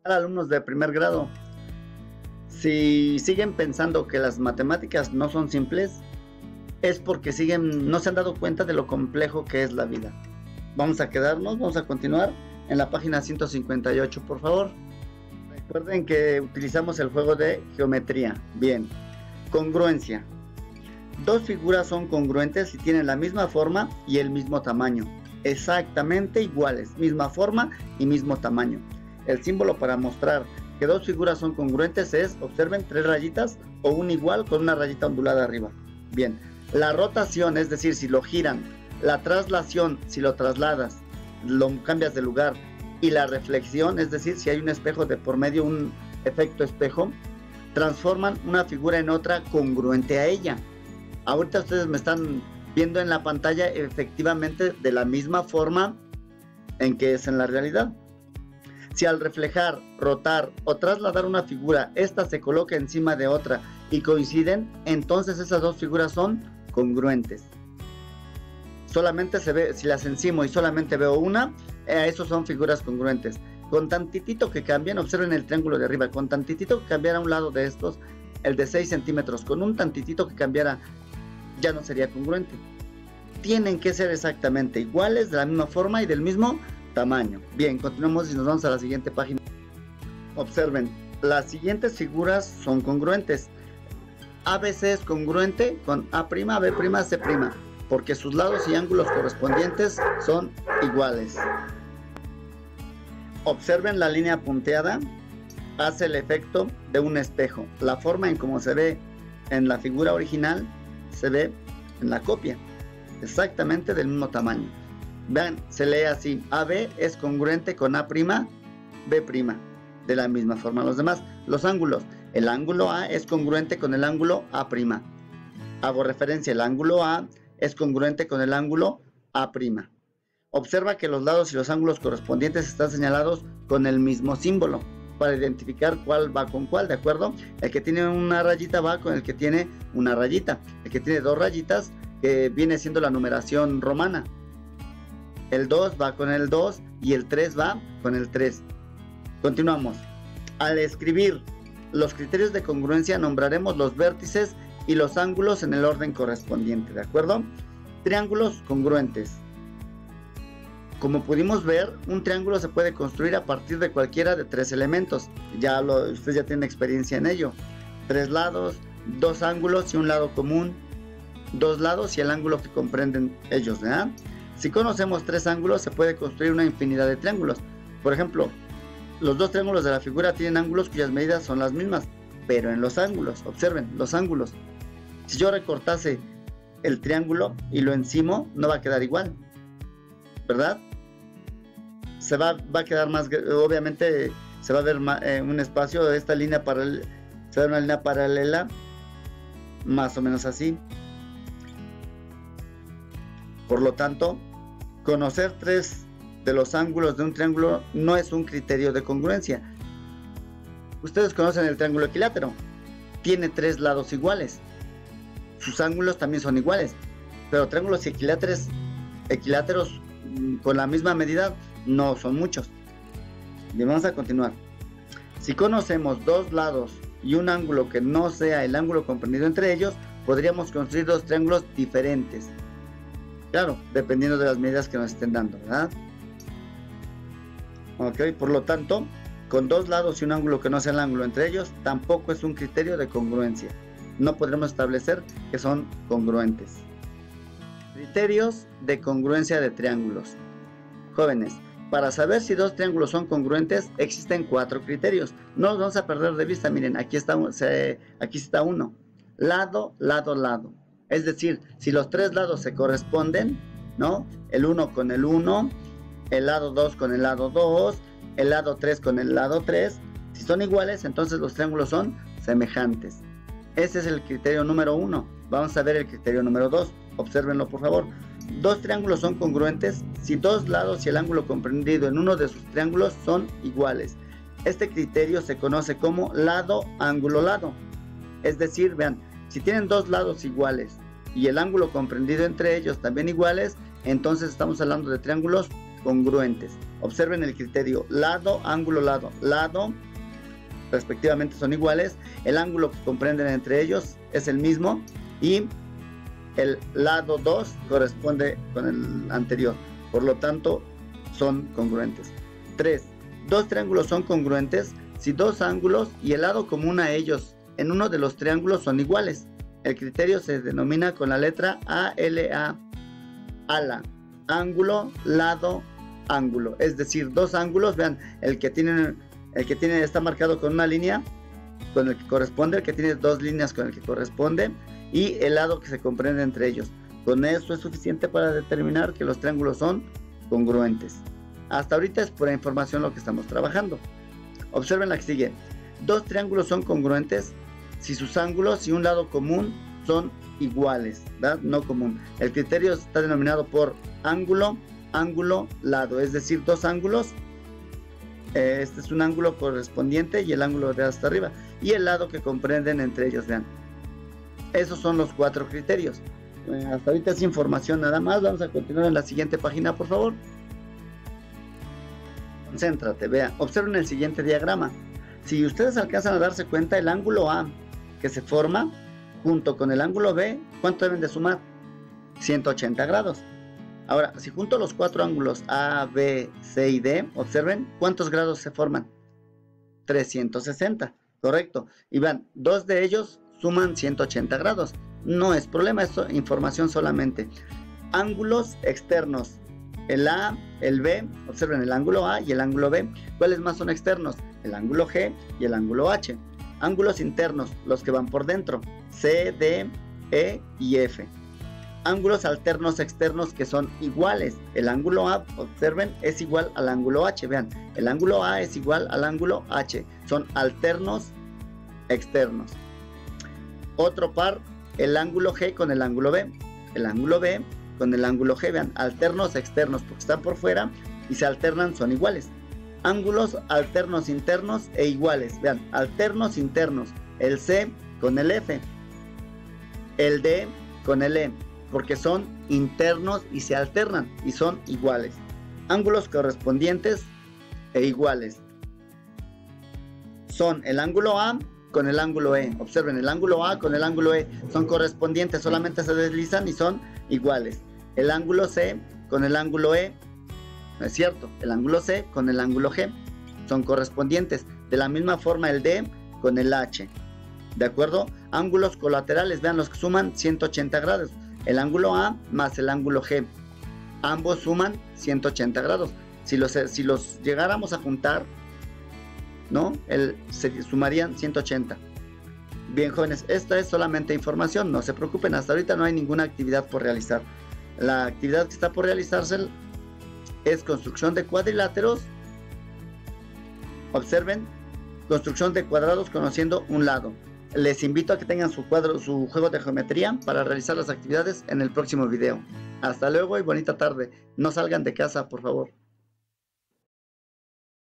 Alumnos de primer grado, si siguen pensando que las matemáticas no son simples, es porque no se han dado cuenta de lo complejo que es la vida. Vamos a continuar en la página 158, por favor. Recuerden que utilizamos el juego de geometría. Bien, congruencia. Dos figuras son congruentes si tienen la misma forma y el mismo tamaño. Exactamente iguales, misma forma y mismo tamaño. El símbolo para mostrar que dos figuras son congruentes es, observen, tres rayitas o un igual con una rayita ondulada arriba. Bien, la rotación, es decir, si lo giran, la traslación, si lo trasladas, lo cambias de lugar, y la reflexión, es decir, si hay un espejo de por medio, un efecto espejo, transforman una figura en otra congruente a ella. Ahorita ustedes me están viendo en la pantalla efectivamente de la misma forma en que es en la realidad. Si al reflejar, rotar o trasladar una figura, esta se coloca encima de otra y coinciden, entonces esas dos figuras son congruentes. Solamente se ve, si las encimo y solamente veo una, esos son figuras congruentes. Con tantitito que cambien, observen el triángulo de arriba, con tantitito que cambiara un lado de estos, el de 6 centímetros, con un tantitito que cambiara, ya no sería congruente. Tienen que ser exactamente iguales, de la misma forma y del mismo tamaño. Bien, continuamos y nos vamos a la siguiente página. Observen, las siguientes figuras son congruentes. ABC es congruente con A', B', C', porque sus lados y ángulos correspondientes son iguales. Observen la línea punteada, hace el efecto de un espejo. La forma en cómo se ve en la figura original se ve en la copia, exactamente del mismo tamaño. Vean, se lee así: AB es congruente con A', B', de la misma forma los demás. Los ángulos, el ángulo A es congruente con el ángulo A'. Hago referencia, el ángulo A es congruente con el ángulo A'. Observa que los lados y los ángulos correspondientes están señalados con el mismo símbolo para identificar cuál va con cuál, ¿de acuerdo? El que tiene una rayita va con el que tiene una rayita. El que tiene dos rayitas, que viene siendo la numeración romana. El 2 va con el 2 y el 3 va con el 3. Continuamos. Al escribir los criterios de congruencia, nombraremos los vértices y los ángulos en el orden correspondiente, ¿de acuerdo? Triángulos congruentes. Como pudimos ver, un triángulo se puede construir a partir de cualquiera de tres elementos. Ustedes ya tienen experiencia en ello. Tres lados, dos ángulos y un lado común. Dos lados y el ángulo que comprenden ellos, ¿verdad? Si conocemos tres ángulos, se puede construir una infinidad de triángulos. Por ejemplo, los dos triángulos de la figura tienen ángulos cuyas medidas son las mismas, pero en los ángulos, observen, los ángulos. Si yo recortase el triángulo y lo encimo, no va a quedar igual, ¿verdad? Va a quedar más, obviamente se va a ver un espacio de esta línea paralela, se va a ver una línea paralela, más o menos así. Por lo tanto, conocer tres de los ángulos de un triángulo no es un criterio de congruencia. Ustedes conocen el triángulo equilátero, tiene tres lados iguales, sus ángulos también son iguales, pero triángulos equiláteros con la misma medida no son muchos. Bien, vamos a continuar. Si conocemos dos lados y un ángulo que no sea el ángulo comprendido entre ellos, podríamos construir dos triángulos diferentes. Claro, dependiendo de las medidas que nos estén dando, ¿verdad? Ok, por lo tanto, con dos lados y un ángulo que no sea el ángulo entre ellos, tampoco es un criterio de congruencia. No podremos establecer que son congruentes. Criterios de congruencia de triángulos. Jóvenes, para saber si dos triángulos son congruentes, existen cuatro criterios. No los vamos a perder de vista, miren, aquí está uno. Lado, lado, lado. Es decir, si los tres lados se corresponden, ¿no? El 1 con el 1, el lado 2 con el lado 2, el lado 3 con el lado 3. Si son iguales, entonces los triángulos son semejantes. Ese es el criterio número 1. Vamos a ver el criterio número 2. Obsérvenlo, por favor. Dos triángulos son congruentes si dos lados y el ángulo comprendido en uno de sus triángulos son iguales. Este criterio se conoce como lado, ángulo, lado. Es decir, vean, si tienen dos lados iguales y el ángulo comprendido entre ellos también iguales, entonces estamos hablando de triángulos congruentes. Observen el criterio, lado, ángulo, lado. Lado, respectivamente, son iguales. El ángulo que comprenden entre ellos es el mismo. Y el lado 2 corresponde con el anterior. Por lo tanto, son congruentes. 3. Dos triángulos son congruentes si dos ángulos y el lado común a ellos en uno de los triángulos son iguales. El criterio se denomina con la letra ALA. ALA. Ángulo, lado, ángulo. Es decir, dos ángulos, vean, el que tiene está marcado con una línea con el que corresponde, el que tiene dos líneas con el que corresponde, y el lado que se comprende entre ellos. Con eso es suficiente para determinar que los triángulos son congruentes. Hasta ahorita es pura información lo que estamos trabajando. Observen la que sigue. Dos triángulos son congruentes si sus ángulos y un lado común son iguales, ¿verdad? No común. El criterio está denominado por ángulo, ángulo, lado. Es decir, dos ángulos. Este es un ángulo correspondiente y el ángulo de hasta arriba. Y el lado que comprenden entre ellos, vean. Esos son los 4 criterios. Hasta ahorita es información nada más. Vamos a continuar en la siguiente página, por favor. Concéntrate, vea. Observen el siguiente diagrama. Si ustedes alcanzan a darse cuenta, el ángulo A que se forma junto con el ángulo B, ¿cuánto deben de sumar? 180 grados. Ahora, si junto los 4 ángulos A, B, C y D, observen cuántos grados se forman. 360, correcto. Y vean, 2 de ellos suman 180 grados. No es problema, es información solamente. Ángulos externos. El A, el B, observen el ángulo A y el ángulo B. ¿Cuáles más son externos? El ángulo G y el ángulo H. Ángulos internos, los que van por dentro. C, D, E y F. Ángulos alternos externos que son iguales. El ángulo A, observen, es igual al ángulo H. Vean, el ángulo A es igual al ángulo H. Son alternos externos. Otro par, el ángulo G con el ángulo B. El ángulo B con el ángulo G, vean, alternos externos porque están por fuera y se alternan, son iguales. Ángulos alternos internos e iguales, vean, alternos internos. El C con el F. El D con el E. Porque son internos y se alternan y son iguales. Ángulos correspondientes e iguales. Son el ángulo A con el ángulo E. Observen, el ángulo A con el ángulo E son correspondientes, solamente se deslizan y son iguales. El ángulo C con el ángulo E, no es cierto, el ángulo C con el ángulo G son correspondientes. De la misma forma el D con el H. ¿De acuerdo? Ángulos colaterales, vean los que suman 180 grados. El ángulo A más el ángulo G. Ambos suman 180 grados. Si los llegáramos a juntar, ¿no? Se sumarían 180. Bien, jóvenes, esta es solamente información. No se preocupen, hasta ahorita no hay ninguna actividad por realizar. La actividad que está por realizarse es construcción de cuadriláteros. Observen, construcción de cuadrados conociendo un lado. Les invito a que tengan su juego de geometría para realizar las actividades en el próximo video. Hasta luego y bonita tarde. No salgan de casa, por favor.